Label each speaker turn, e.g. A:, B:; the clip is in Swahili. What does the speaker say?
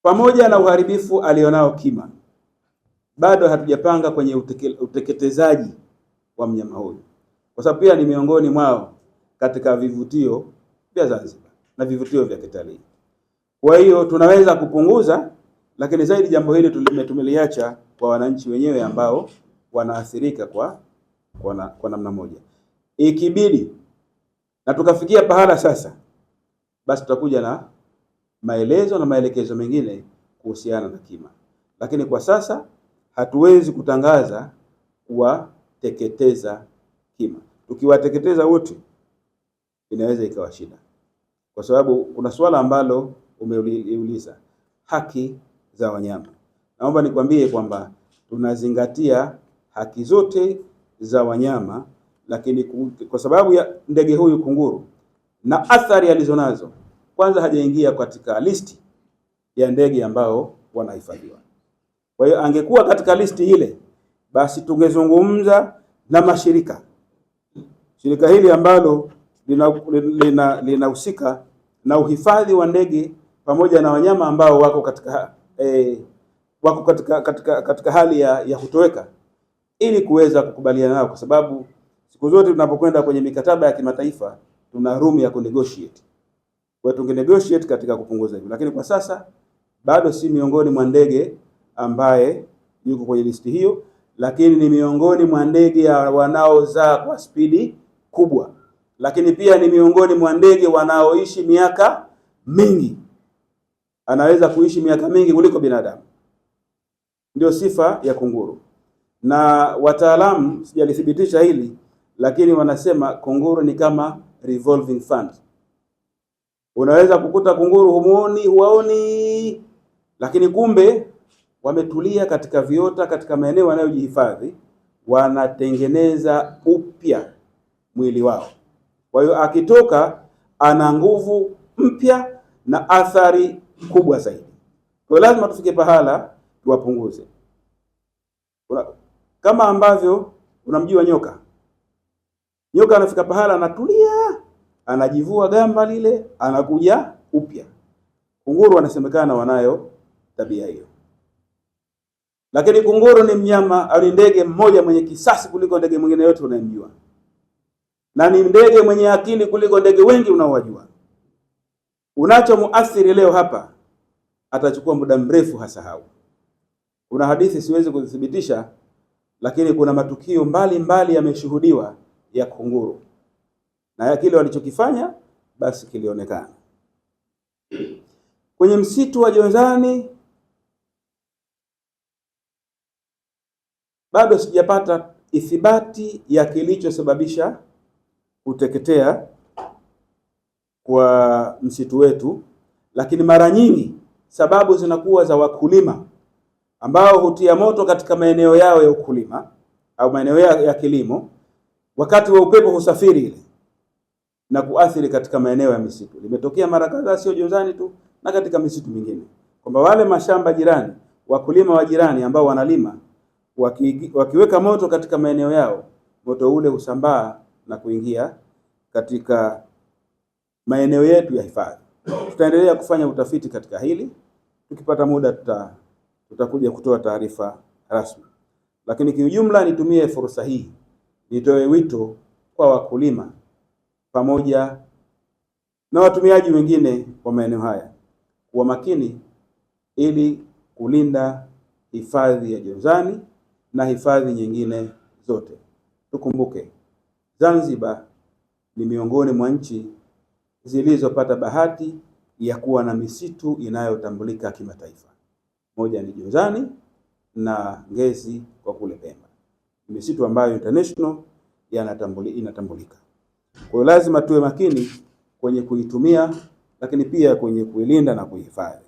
A: Pamoja na uharibifu alionao kima, bado hatujapanga kwenye uteketezaji wa mnyama huyu, kwa sababu pia ni miongoni mwao katika vivutio vya Zanzibar na vivutio vya kitalii. Kwa hiyo tunaweza kupunguza, lakini zaidi jambo hili tumeliacha kwa wananchi wenyewe ambao wanaathirika kwa namna moja. Ikibidi na tukafikia pahala sasa, basi tutakuja na maelezo na maelekezo mengine kuhusiana na kima, lakini kwa sasa hatuwezi kutangaza kuwateketeza kima. Tukiwateketeza wote inaweza ikawa shida, kwa sababu kuna swala ambalo umeuliza, haki za wanyama. Naomba nikwambie kwamba tunazingatia haki zote za wanyama, lakini kwa sababu ya ndege huyu kunguru na athari alizonazo, kwanza hajaingia katika listi ya ndege ambao wanahifadhiwa. Kwa hiyo angekuwa katika listi ile, basi tungezungumza na mashirika. Shirika hili ambalo linahusika na uhifadhi wa ndege pamoja na wanyama ambao wako katika hali ya kutoweka, ili kuweza kukubaliana nao, kwa sababu siku zote tunapokwenda kwenye mikataba ya kimataifa tuna room ya kunegotiate. Kwa hiyo tungenegotiate katika kupunguza hivyo, lakini kwa sasa bado si miongoni mwa ndege ambaye yuko kwenye listi hiyo, lakini ni miongoni mwa ndege wanaozaa kwa spidi kubwa, lakini pia ni miongoni mwa ndege wanaoishi miaka mingi. Anaweza kuishi miaka mingi kuliko binadamu. Ndio sifa ya kunguru, na wataalamu sijalithibitisha hili, lakini wanasema kunguru ni kama revolving fund. Unaweza kukuta kunguru huwaoni, lakini kumbe wametulia katika viota, katika maeneo wanayojihifadhi, wanatengeneza upya mwili wao. Kwa hiyo akitoka ana nguvu mpya na athari kubwa zaidi. Kwa hiyo lazima tufike pahala tuwapunguze. Kama ambavyo unamjua nyoka. Nyoka anafika pahala anatulia, anajivua gamba lile, anakuja upya. Kunguru wanasemekana wanayo tabia hiyo. Lakini kunguru ni mnyama au ni ndege mmoja mwenye kisasi kuliko ndege mwingine yote unayemjua, na ni ndege mwenye akili kuliko ndege wengi unaowajua. Unachomuathiri leo hapa, atachukua muda mrefu hasahau. Kuna hadithi siwezi kuzithibitisha, lakini kuna matukio mbalimbali yameshuhudiwa ya kunguru, na ya kile walichokifanya basi kilionekana. Kwenye msitu wa Jonzani bado sijapata ithibati ya kilichosababisha kuteketea kwa msitu wetu, lakini mara nyingi sababu zinakuwa za wakulima ambao hutia moto katika maeneo yao ya ukulima au maeneo ya kilimo, wakati wa upepo husafiri ile na kuathiri katika maeneo ya misitu. Limetokea mara kadhaa, sio Jonzani tu, na katika misitu mingine, kwamba wale mashamba jirani, wakulima wa jirani ambao wanalima, wakiweka moto katika maeneo yao, moto ule husambaa na kuingia katika maeneo yetu ya hifadhi. Tutaendelea kufanya utafiti katika hili, tukipata muda tutakuja kutoa taarifa rasmi. Lakini kiujumla, nitumie fursa hii nitoe wito kwa wakulima pamoja na watumiaji wengine wa maeneo haya kuwa makini ili kulinda hifadhi ya Jonzani na hifadhi nyingine zote. Tukumbuke, Zanzibar ni miongoni mwa nchi zilizopata bahati ya kuwa na misitu inayotambulika kimataifa. Moja ni Jonzani na Ngezi kwa kule Pemba. Misitu ambayo international inatambulika. Kwa hiyo lazima tuwe makini kwenye kuitumia, lakini pia kwenye kuilinda na kuihifadhi.